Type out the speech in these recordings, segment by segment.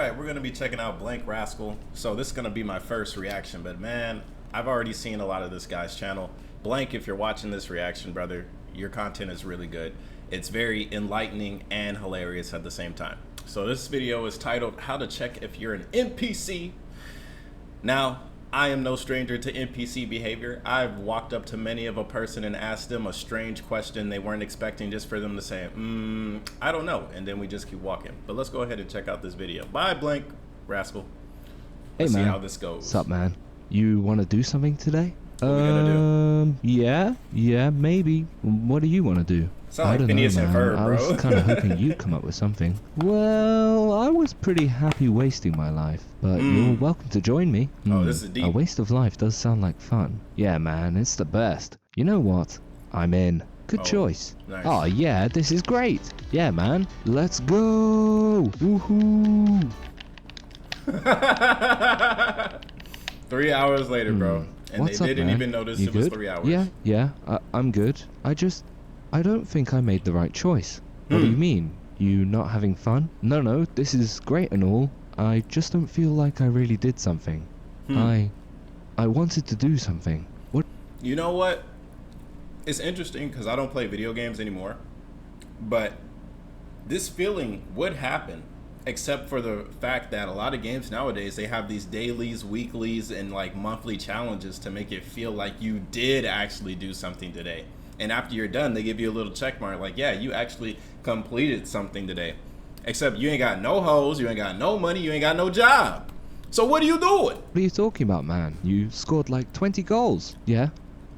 right, we're gonna be checking out Blank Rascal. So this is gonna be my first reaction, but man, I've already seen a lot of this guy's channel. Blank, if you're watching this reaction, brother, your content is really good. It's very enlightening and hilarious at the same time. So this video is titled How to Check If You're an NPC. Now, I am no stranger to NPC behavior. I've walked up to many of a person and asked them a strange question they weren't expecting, just for them to say, I don't know. And then we just keep walking. But let's go ahead and check out this video. Bye, Blank Rascal. Let's see how this goes. What's up, man? You want to do something today? What are we gonna do? Yeah, maybe. What do you want to do? Sound I like don't Phineas know, and man. Ferb, I bro. was kind of hoping you'd come up with something. Well, I was pretty happy wasting my life, but you're welcome to join me. Oh, this is deep. A waste of life does sound like fun. Yeah, man, it's the best. You know what? I'm in. Good choice. Nice. Oh, yeah, this is great. Yeah, man. Let's go. Woohoo. 3 hours later, bro. And What's they up, didn't man? even notice You it was good? 3 hours. Yeah, I'm good. I don't think I made the right choice. What do you mean? You not having fun? No, this is great and all. I just don't feel like I really did something. I wanted to do something. What? You know what? It's interesting because I don't play video games anymore. But this feeling would happen, except for the fact that a lot of games nowadays, they have these dailies, weeklies, and like monthly challenges to make it feel like you did actually do something today. And after you're done, they give you a little check mark like, yeah, you actually completed something today. Except you ain't got no hoes, you ain't got no money, you ain't got no job. So what are you doing? What are you talking about, man? You scored like 20 goals. Yeah,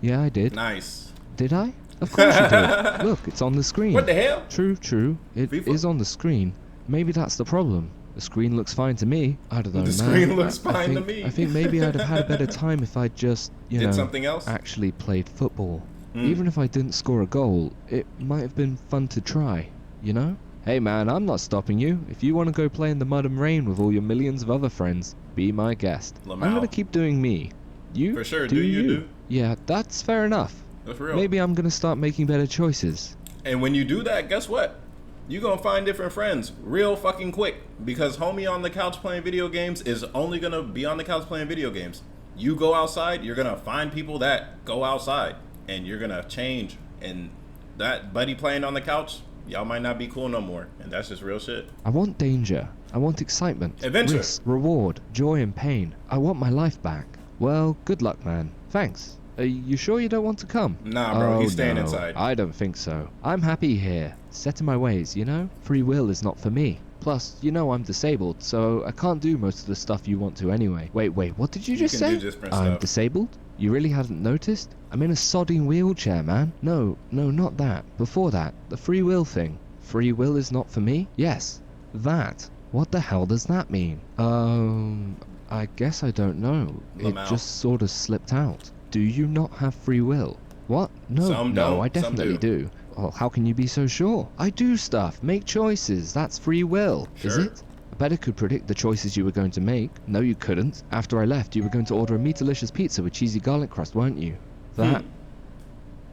I did. Nice. Did I? Of course you did. Look, it's on the screen. What the hell? True. It FIFA? is on the screen. Maybe that's the problem. The screen looks fine to me. I don't know, The man. screen looks fine to me. I think maybe I'd have had a better time if I just, Did something else? actually played football. Even if I didn't score a goal, it might have been fun to try, you know? Hey man, I'm not stopping you. If you want to go play in the mud and rain with all your millions of other friends, be my guest. I'm gonna keep doing me. You? For sure, do you do? Yeah, that's fair enough. That's real. Maybe I'm gonna start making better choices. And when you do that, guess what? You're gonna find different friends real fucking quick, because homie on the couch playing video games is only gonna be on the couch playing video games. You go outside, you're gonna find people that go outside, and you're gonna change. And that buddy playing on the couch, y'all might not be cool no more, and that's just real shit. I want danger. I want excitement. Adventure. Risk, reward, joy and pain. I want my life back. Well, good luck, man. Thanks. Are you sure you don't want to come? Nah, bro, he's staying no, inside. I don't think so. I'm happy here, set in my ways, you know? Free will is not for me. Plus, you know I'm disabled, so I can't do most of the stuff you want to anyway. Wait, what did you just can say? do different I'm stuff. disabled? You really hadn't noticed? I'm in a sodding wheelchair, man. No, not that. Before that, the free will thing. Free will is not for me? Yes, that. What the hell does that mean? I guess I don't know. It just sort of slipped out. Do you not have free will? What? No, Some no, don't, I some definitely do. Well, how can you be so sure? I do stuff, make choices, that's free will, is Sure. it? I bet I could predict the choices you were going to make. No, you couldn't. After I left, you were going to order a meatalicious pizza with cheesy garlic crust, weren't you? That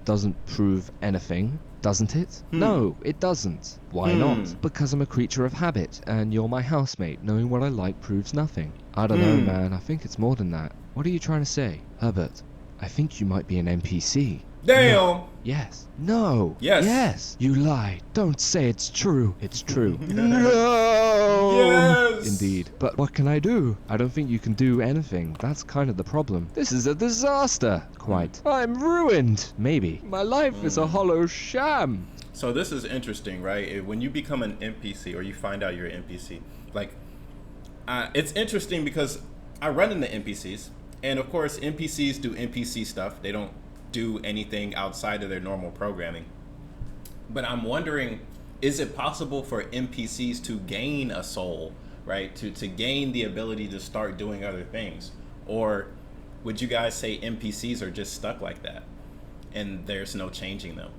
doesn't prove anything, doesn't it? No, it doesn't. Why not? Because I'm a creature of habit, and you're my housemate. Knowing what I like proves nothing. I don't know, man. I think it's more than that. What are you trying to say? Herbert, I think you might be an NPC. Damn! No. Yes. No. Yes. Yes. You lie. Don't say it's true. It's true. No. Yes! Indeed. But what can I do? I don't think you can do anything. That's kind of the problem. This is a disaster. Quite. I'm ruined. Maybe. My life is a hollow sham. So this is interesting, right? When you become an NPC, or you find out you're an NPC, like, it's interesting because I run into NPCs, and of course NPCs do NPC stuff. They don't do anything outside of their normal programming. But I'm wondering, is it possible for NPCs to gain a soul, right? To gain the ability to start doing other things? Or would you guys say NPCs are just stuck like that and there's no changing them?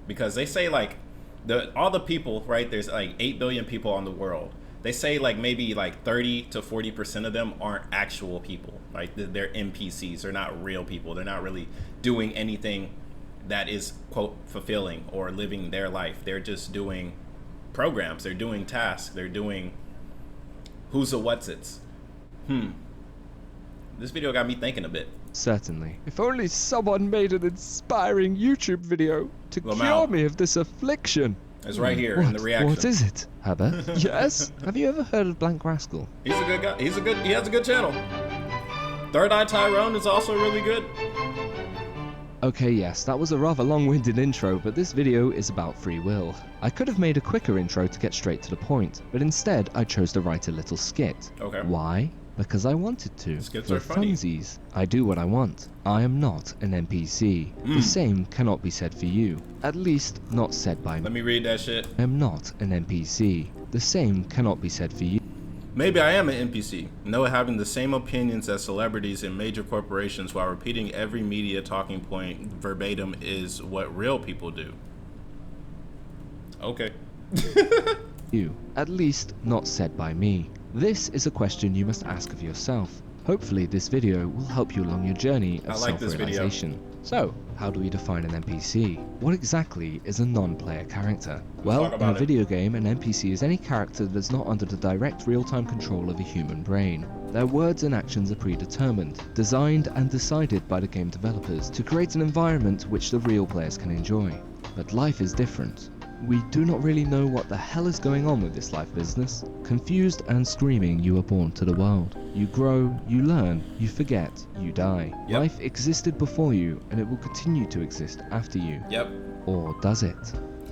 Because they say like all the people, right? There's like 8 billion people on the world. They say like maybe like 30 to 40% of them aren't actual people. Like they're NPCs. They're not real people. They're not really doing anything that is, quote, fulfilling or living their life. They're just doing programs. They're doing tasks. They're doing Who's a what's-its? This video got me thinking a bit. Certainly. If only someone made an inspiring YouTube video to Lamau. cure me of this affliction. It's right here in the reaction. What is it, Herbert? Yes? Have you ever heard of Blank Rascal? He's a good guy. He has a good channel. Third Eye Tyrone is also really good. Okay, yes, that was a rather long-winded intro, but this video is about free will. I could have made a quicker intro to get straight to the point, but instead I chose to write a little skit. Okay. Why? Because I wanted to. Skits For are funny. funsies, I do what I want. I am not an NPC. The same cannot be said for you. At least, not said by me. Let me read that shit. I am not an NPC. The same cannot be said for you. Maybe I am an NPC. No, having the same opinions as celebrities in major corporations while repeating every media talking point verbatim is what real people do. Okay. You. At least, not said by me. This is a question you must ask of yourself. Hopefully this video will help you along your journey of I like this video. self-realization. So, how do we define an NPC? What exactly is a non-player character? Well, in a video game, an NPC is any character that is not under the direct real-time control of a human brain. Their words and actions are predetermined, designed and decided by the game developers to create an environment which the real players can enjoy. But life is different. We do not really know what the hell is going on with this life business. Confused and screaming, you are born to the world. You grow, you learn, you forget, you die. Yep. Life existed before you, and it will continue to exist after you. Yep. Or does it?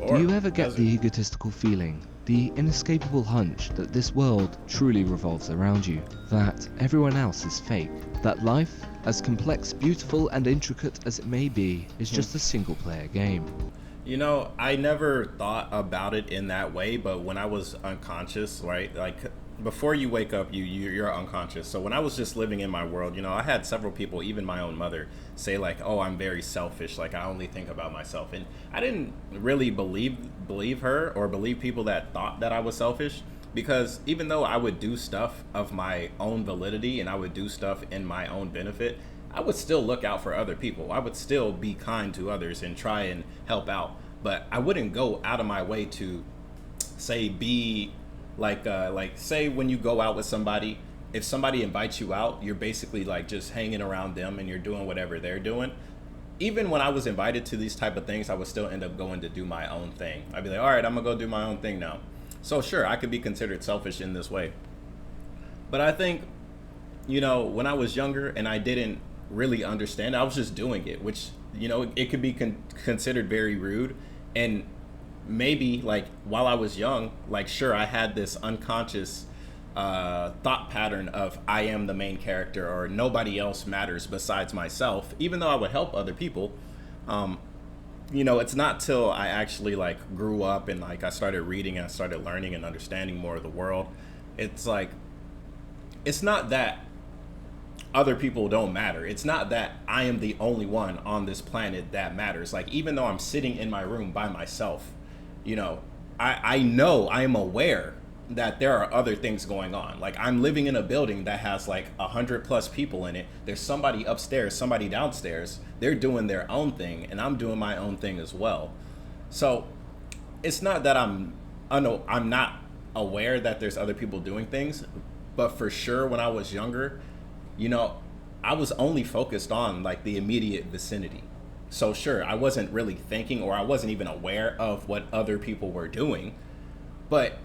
Or Do you ever get does the it? egotistical feeling, the inescapable hunch that this world truly revolves around you? That everyone else is fake? That life, as complex, beautiful, and intricate as it may be, is just a single-player game? You know, I never thought about it in that way, but when I was unconscious, right, like before you wake up, you're unconscious. So when I was just living in my world, you know, I had several people, even my own mother, say like, "Oh, I'm very selfish. Like I only think about myself." And I didn't really believe her or believe people that thought that I was selfish, because even though I would do stuff of my own validity and I would do stuff in my own benefit, I would still look out for other people. I would still be kind to others and try and help out. But I wouldn't go out of my way to say be like say when you go out with somebody, if somebody invites you out, you're basically like just hanging around them and you're doing whatever they're doing. Even when I was invited to these type of things, I would still end up going to do my own thing. I'd be like, all right, I'm gonna go do my own thing now. So sure, I could be considered selfish in this way. But I think, you know, when I was younger and I didn't really understand, I was just doing it, which, you know, it could be considered very rude. And maybe like while I was young, like sure, I had this unconscious thought pattern of I am the main character or nobody else matters besides myself, even though I would help other people. You know, it's not till I actually like grew up and like I started reading and I started learning and understanding more of the world. It's like, it's not that other people don't matter. It's not that I am the only one on this planet that matters. Like, even though I'm sitting in my room by myself, you know I am aware that there are other things going on. Like, I'm living in a building that has like 100+ people in it. There's somebody upstairs, somebody downstairs. They're doing their own thing, and I'm doing my own thing as well. So it's not that I'm not aware that there's other people doing things, but for sure when I was younger, you know, I was only focused on like the immediate vicinity. So sure, I wasn't really thinking, or I wasn't even aware of what other people were doing, but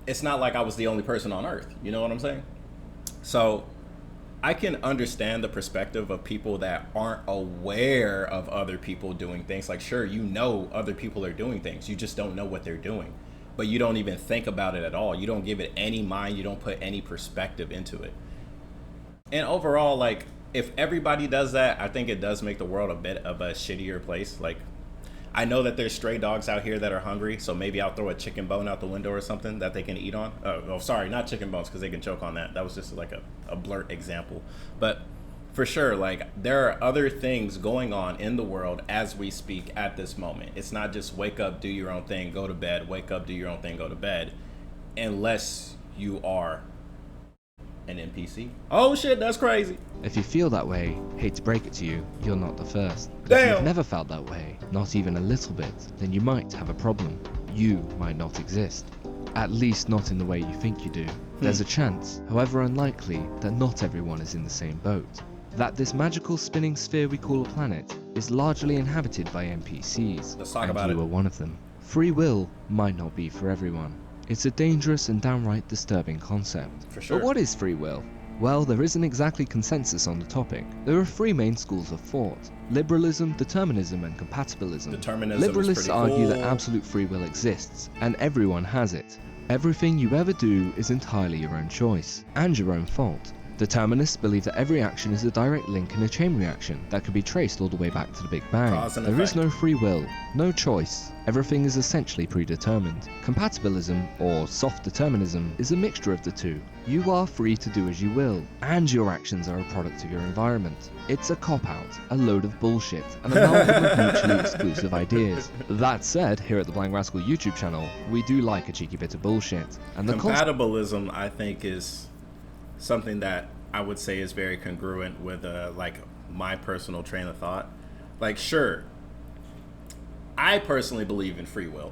it's not like I was the only person on earth. You know what I'm saying? So I can understand the perspective of people that aren't aware of other people doing things. Like, sure, you know other people are doing things. You just don't know what they're doing, but you don't even think about it at all. You don't give it any mind. You don't put any perspective into it. And overall, like, if everybody does that, I think it does make the world a bit of a shittier place. Like, I know that there's stray dogs out here that are hungry, so maybe I'll throw a chicken bone out the window or something that they can eat on. Oh, sorry, not chicken bones, because they can choke on that. That was just like a blurt example. But for sure, like, there are other things going on in the world as we speak at this moment. It's not just wake up, do your own thing, go to bed, wake up, do your own thing, go to bed, unless you are an NPC. Oh shit, that's crazy. If you feel that way, hate to break it to you, you're not the first. But Damn. if you've never felt that way, not even a little bit, then you might have a problem. You might not exist. At least not in the way you think you do. There's a chance, however unlikely, that not everyone is in the same boat. That this magical spinning sphere we call a planet is largely inhabited by NPCs, Let's talk and about you it. are one of them. Free will might not be for everyone. It's a dangerous and downright disturbing concept. For sure. But what is free will? Well, there isn't exactly consensus on the topic. There are three main schools of thought: liberalism, determinism, and compatibilism. Determinism Liberalists is pretty argue cool. that absolute free will exists, and everyone has it. Everything you ever do is entirely your own choice, and your own fault. Determinists believe that every action is a direct link in a chain reaction that can be traced all the way back to the Big Bang. Cause and There is effect. no free will, no choice. Everything is essentially predetermined. Compatibilism, or soft determinism, is a mixture of the two. You are free to do as you will, and your actions are a product of your environment. It's a cop-out, a load of bullshit, and a amalgam of mutually exclusive ideas. That said, here at the Blank Rascal YouTube channel, we do like a cheeky bit of bullshit. And the Compatibilism, I think, is something that I would say is very congruent with like my personal train of thought. Like, sure, I personally believe in free will.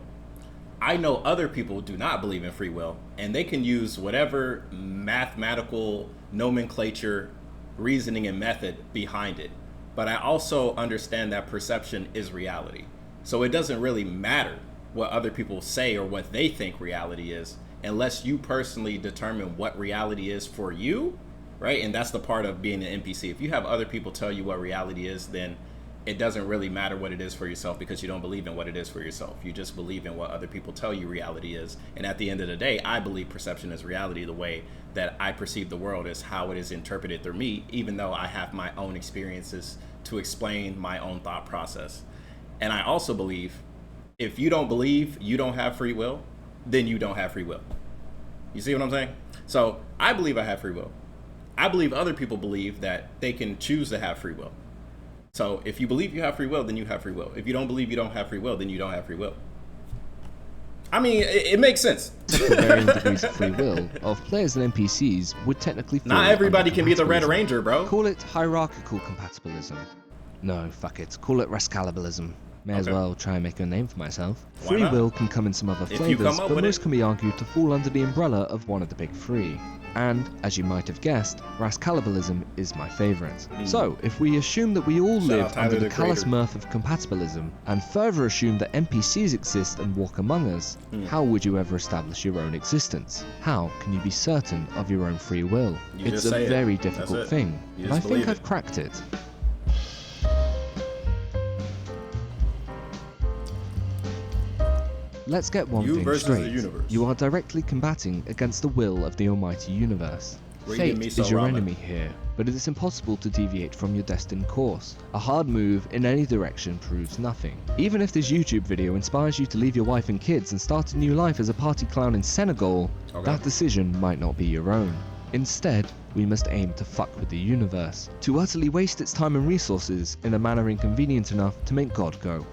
I know other people do not believe in free will, and they can use whatever mathematical nomenclature, reasoning, and method behind it. But I also understand that perception is reality. So it doesn't really matter what other people say or what they think reality is, unless you personally determine what reality is for you, right? And that's the part of being an NPC. If you have other people tell you what reality is, then it doesn't really matter what it is for yourself, because you don't believe in what it is for yourself. You just believe in what other people tell you reality is. And at the end of the day, I believe perception is reality. The way that I perceive the world is how it is interpreted through me, even though I have my own experiences to explain my own thought process. And I also believe if you don't believe you don't have free will, then you don't have free will. You see what I'm saying? So I believe I have free will. I believe other people believe that they can choose to have free will. So if you believe you have free will, then you have free will. If you don't believe you don't have free will, then you don't have free will. I mean, it makes sense. The varying degrees of free will of players and NPCs would technically fall Not everybody under can be the Red compatibilism. Ranger, bro. Call it hierarchical compatibilism. No, fuck it. Call it rascalabilism. May as Okay. well try and make a name for myself. Why Free not? will can come in some other If you flavors, come up but with most it. can be argued to fall under the umbrella of one of the big three. And, as you might have guessed, rascalabilism is my favorite. So, if we assume that we all Shout live out Tyler, under the the callous creator. mirth of compatibilism, and further assume that NPCs exist and walk among us, how would you ever establish your own existence? How can you be certain of your own free will? You It's just a say it. very That's difficult it. thing, You and I just think believe I've it. cracked it. Let's get one You thing versus the straight. universe. You are directly combating against the will of the almighty universe. Reading Fate miso is your ramen. enemy here, but it is impossible to deviate from your destined course. A hard move in any direction proves nothing. Even if this YouTube video inspires you to leave your wife and kids and start a new life as a party clown in Senegal, Okay. that decision might not be your own. Instead, we must aim to fuck with the universe, to utterly waste its time and resources in a manner inconvenient enough to make God go,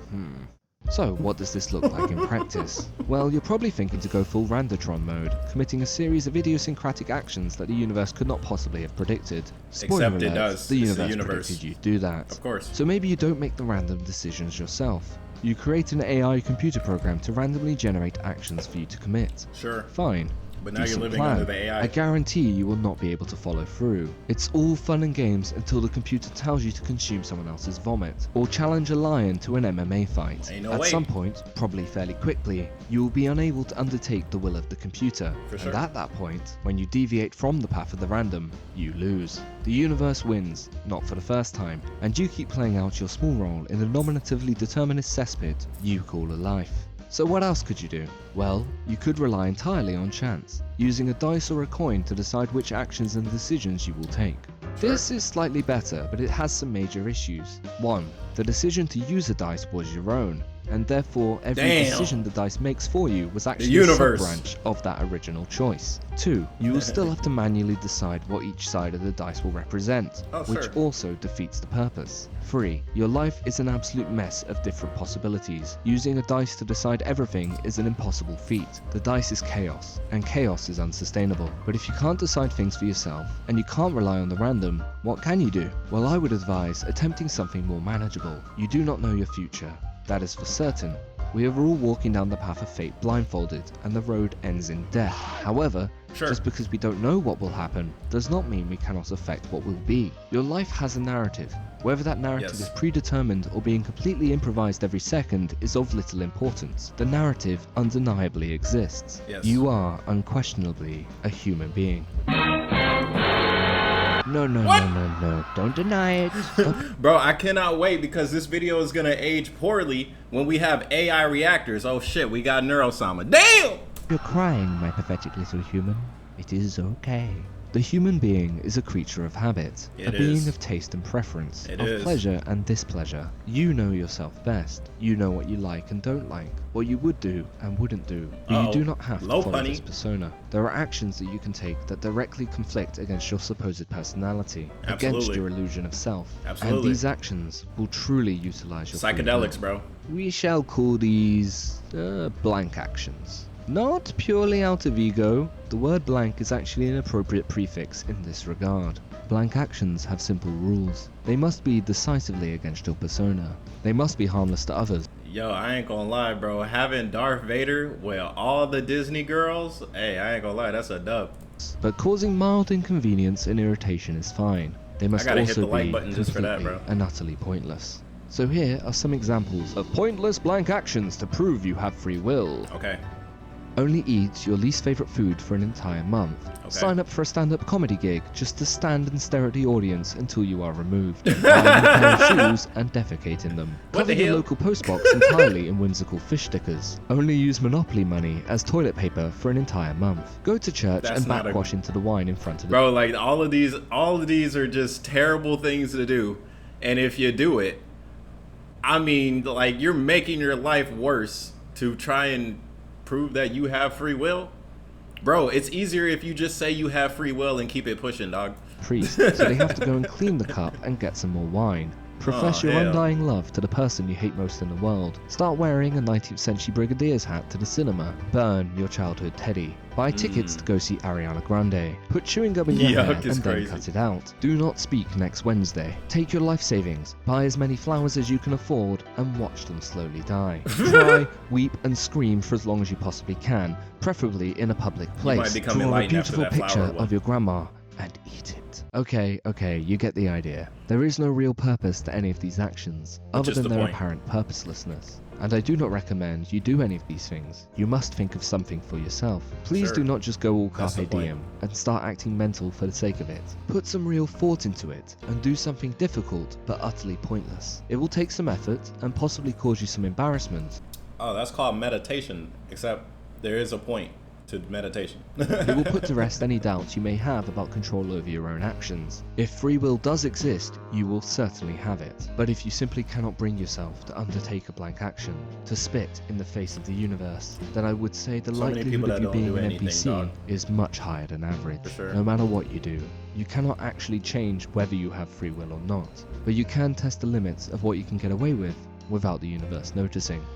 So, what does this look like in practice? Well, you're probably thinking to go full Randatron mode, committing a series of idiosyncratic actions that the universe could not possibly have predicted. Spoiler Except it alert, does. the It's the universe universe. predicted you'd do that. Of course. So maybe you don't make the random decisions yourself. You create an AI computer program to randomly generate actions for you to commit. Sure. Fine. But now you're Decent living plan. under the AI. I guarantee you will not be able to follow through. It's all fun and games until the computer tells you to consume someone else's vomit, or challenge a lion to an MMA fight. Ain't no At way. some point, probably fairly quickly, you will be unable to undertake the will of the computer. For sure. And at that point, when you deviate from the path of the random, you lose. The universe wins, not for the first time, and you keep playing out your small role in the nominatively determinist cesspit you call a life. So what else could you do? Well, you could rely entirely on chance, using a dice or a coin to decide which actions and decisions you will take. This is slightly better, but it has some major issues. 1. The decision to use a dice was your own, and therefore every Damn. decision the dice makes for you was actually a universe. sub-branch of that original choice. 2. You will still have to manually decide what each side of the dice will represent, Oh, which sure. also defeats the purpose. 3. Your life is an absolute mess of different possibilities. Using a dice to decide everything is an impossible feat. The dice is chaos, and chaos is unsustainable. But if you can't decide things for yourself, and you can't rely on the random, what can you do? Well, I would advise attempting something more manageable. You do not know your future. That is for certain. We are all walking down the path of fate blindfolded, and the road ends in death. However, just because we don't know what will happen does not mean we cannot affect what will be. Your life has a narrative. Whether that narrative is predetermined or being completely improvised every second is of little importance. The narrative undeniably exists. You are unquestionably a human being. No, don't deny it. Bro, I cannot wait because this video is gonna age poorly when we have AI reactors. Oh shit, we got Neurosama. Damn! You're crying, my pathetic little human. It is okay. The human being is a creature of habit, a being of taste and preference, of pleasure and displeasure. You know yourself best. You know what you like and don't like, what you would do and wouldn't do, but you do not have to follow this persona. There are actions that you can take that directly conflict against your supposed personality, against your illusion of self. And these actions will truly utilize your psychedelics, bro. We shall call these blank actions. Not purely out of ego, the word blank is actually an appropriate prefix in this regard. Blank actions have simple rules. They must be decisively against your persona. They must be harmless to others. Yo, I ain't gonna lie, bro. Having Darth Vader with all the Disney girls, hey, I ain't gonna lie, that's a dub. But causing mild inconvenience and irritation is fine. They must also hit the like be button just for that, bro. and utterly pointless. So here are some examples of pointless blank actions to prove you have free will. Okay. Only eat your least favorite food for an entire month. Sign up for a stand-up comedy gig just to stand and stare at the audience until you are removed. Buy a pair of shoes and defecate in them. Cover your local postbox entirely in whimsical fish stickers. Only use Monopoly money as toilet paper for an entire month. Go to church and backwash into the wine in front of the... Bro, like all of these are just terrible things to do. And if you do it, I mean, like, you're making your life worse to try and prove that you have free will. Bro, it's easier if you just say you have free will and keep it pushing, dog. Priest, so they have to go and clean the cup and get some more wine. Profess your undying love to the person you hate most in the world. Start wearing a 19th century brigadier's hat to the cinema. Burn your childhood teddy. Buy tickets to go see Ariana Grande. Put chewing gum in your hair and then cut it out. Do not speak next Wednesday. Take your life savings. Buy as many flowers as you can afford and watch them slowly die. Cry, weep and scream for as long as you possibly can, preferably in a public place. Draw a beautiful picture of your grandma and eat it. Okay, you get the idea. There is no real purpose to any of these actions, other than their apparent purposelessness. And I do not recommend you do any of these things. You must think of something for yourself. Please do not just go all carpe diem and start acting mental for the sake of it. Put some real thought into it and do something difficult but utterly pointless. It will take some effort and possibly cause you some embarrassment. Oh, that's called meditation, except there is a point to meditation. It will put to rest any doubts you may have about control over your own actions. If free will does exist, you will certainly have it. But if you simply cannot bring yourself to undertake a blank action, to spit in the face of the universe, then I would say the likelihood of you being an NPC is much higher than average. No matter what you do, you cannot actually change whether you have free will or not, but you can test the limits of what you can get away with without the universe noticing.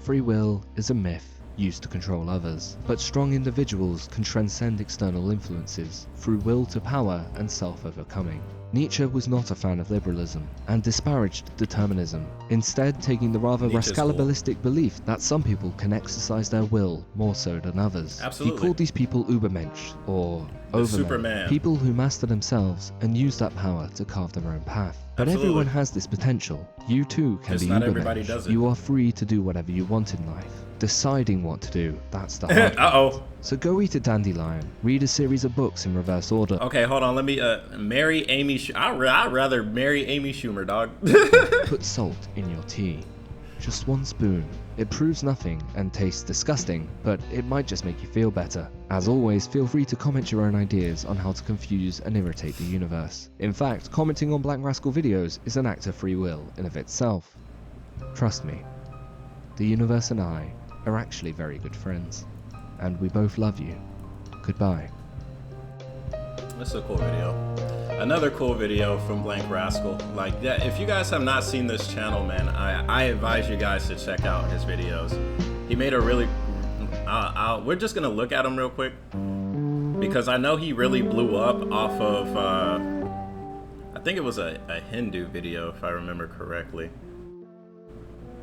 Free will is a myth used to control others, but strong individuals can transcend external influences through will to power and self-overcoming. Nietzsche was not a fan of liberalism and disparaged determinism, instead taking the rather rascalibalistic belief that some people can exercise their will more so than others. He called these people Übermensch, or Overmen, people who master themselves and use that power to carve their own path. But everyone has this potential. You too can be Übermensch. You are free to do whatever you want in life. Deciding what to do, that's the hard part. So go eat a dandelion, read a series of books in reverse order. Okay, hold on, let me marry Amy I'd rather marry Amy Schumer, dog. Put salt in your tea. Just 1 spoon. It proves nothing and tastes disgusting, but it might just make you feel better. As always, feel free to comment your own ideas on how to confuse and irritate the universe. In fact, commenting on Blank Rascal videos is an act of free will in of itself. Trust me, the universe and I are actually very good friends, and we both love you. Goodbye. That's a cool video. Another cool video from Blank Rascal. Like, yeah, if you guys have not seen this channel, man, I advise you guys to check out his videos. He made a really... we're just gonna look at him real quick, because I know he really blew up off of... I think it was a Hindu video, if I remember correctly.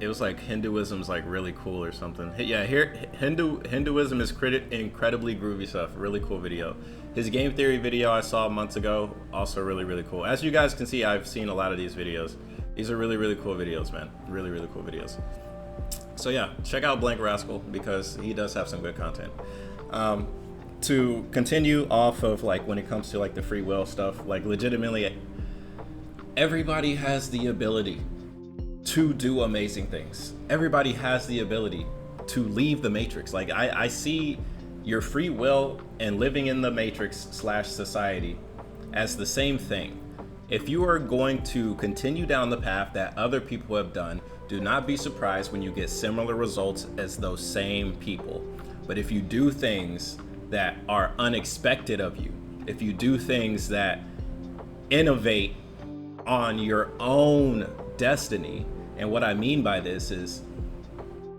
it was like Hinduism's like really cool or something. Yeah, here Hinduism is incredibly groovy stuff. Really cool video. His game theory video I saw months ago, also really cool. As you guys can see, I've seen a lot of these videos. These are really cool videos, man. Really cool videos. So yeah, check out Blank Rascal because he does have some good content. To continue off of like when it comes to like the free will stuff, like legitimately, everybody has the ability to do amazing things. Everybody has the ability to leave the matrix. Like I see your free will and living in the matrix / society as the same thing. If you are going to continue down the path that other people have done, do not be surprised when you get similar results as those same people. But if you do things that are unexpected of you, if you do things that innovate on your own destiny, and what I mean by this is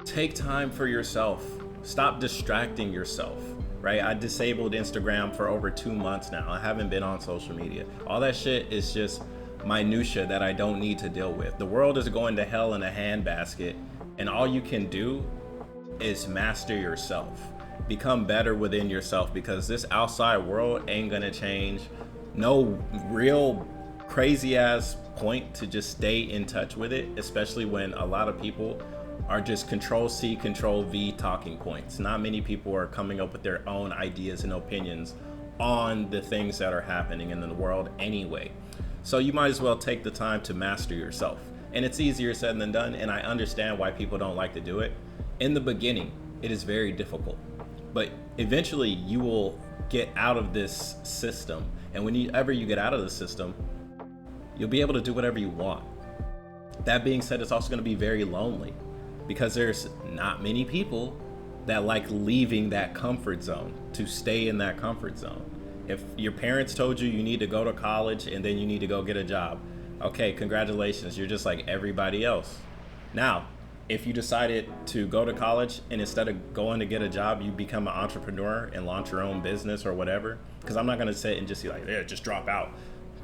take time for yourself. Stop distracting yourself, right? I disabled Instagram for over 2 months now. I haven't been on social media. All that shit is just minutia that I don't need to deal with. The world is going to hell in a handbasket, and all you can do is master yourself. Become better within yourself, because this outside world ain't gonna change. No real crazy ass point to just stay in touch with it, especially when a lot of people are just Control-C, Control-V talking points. Not many people are coming up with their own ideas and opinions on the things that are happening in the world anyway. So you might as well take the time to master yourself. And it's easier said than done, and I understand why people don't like to do it. In the beginning, it is very difficult. But eventually you will get out of this system. And whenever you get out of the system, you'll be able to do whatever you want. That being said, it's also going to be very lonely because there's not many people that like leaving that comfort zone, to stay in that comfort zone. If your parents told you you need to go to college and then you need to go get a job, okay, congratulations, you're just like everybody else. Now, if you decided to go to college and instead of going to get a job, you become an entrepreneur and launch your own business or whatever, because I'm not going to sit and just be like, yeah, just drop out.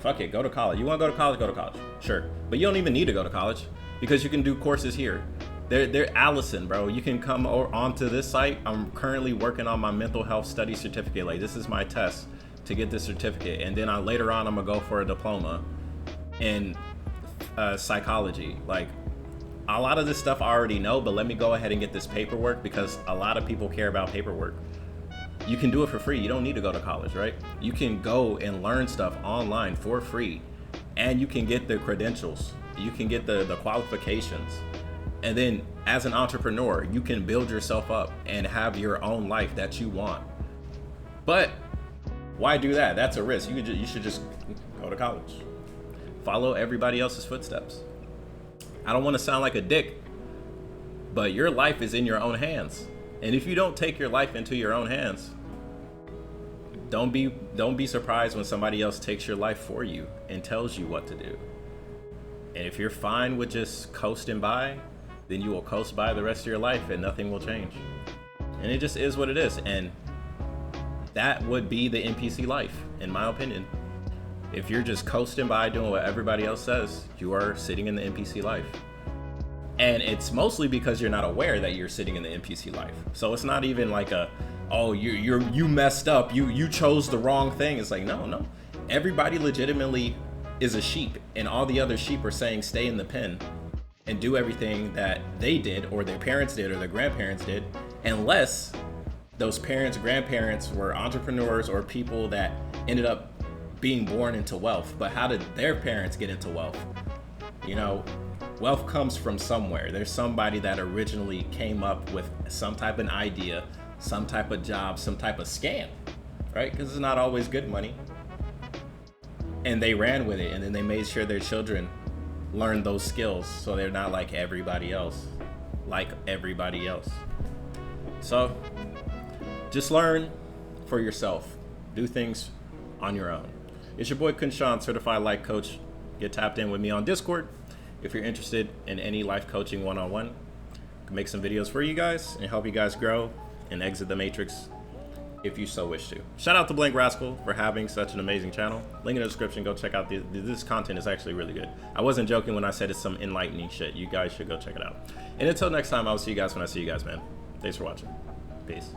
Fuck it, go to college. You want to go to college? Go to college. Sure. But you don't even need to go to college because you can do courses here. They're Allison, bro. You can come onto this site. I'm currently working on my mental health study certificate. Like, this is my test to get this certificate. And then later on, I'm going to go for a diploma in psychology. Like, a lot of this stuff I already know, but let me go ahead and get this paperwork because a lot of people care about paperwork. You can do it for free. You don't need to go to college, right? You can go and learn stuff online for free, and you can get the credentials. You can get the qualifications. And then as an entrepreneur, you can build yourself up and have your own life that you want. But why do that? That's a risk. You should just go to college. Follow everybody else's footsteps. I don't want to sound like a dick, but your life is in your own hands. And if you don't take your life into your own hands, don't be surprised when somebody else takes your life for you and tells you what to do. And if you're fine with just coasting by, then you will coast by the rest of your life and nothing will change. And it just is what it is. And that would be the NPC life, in my opinion. If you're just coasting by doing what everybody else says, you are sitting in the NPC life. And it's mostly because you're not aware that you're sitting in the NPC life. So it's not even like you messed up, you chose the wrong thing. It's like, no. Everybody legitimately is a sheep, and all the other sheep are saying stay in the pen and do everything that they did or their parents did or their grandparents did, unless those parents, grandparents were entrepreneurs or people that ended up being born into wealth. But how did their parents get into wealth? You know, wealth comes from somewhere. There's somebody that originally came up with some type of idea, some type of job, some type of scam, right? Because it's not always good money. And they ran with it, and then they made sure their children learned those skills so they're not like everybody else. So just learn for yourself. Do things on your own. It's your boy KhunShawn, certified life coach. Get tapped in with me on Discord if you're interested in any life coaching one-on-one. I can make some videos for you guys and help you guys grow and exit the matrix if you so wish to. Shout out to Blank Rascal for having such an amazing channel. Link in the description. Go check out this content is actually really good. I wasn't joking when I said it's some enlightening shit. You guys should go check it out. And until next time, I'll see you guys when I see you guys, man. Thanks for watching. Peace.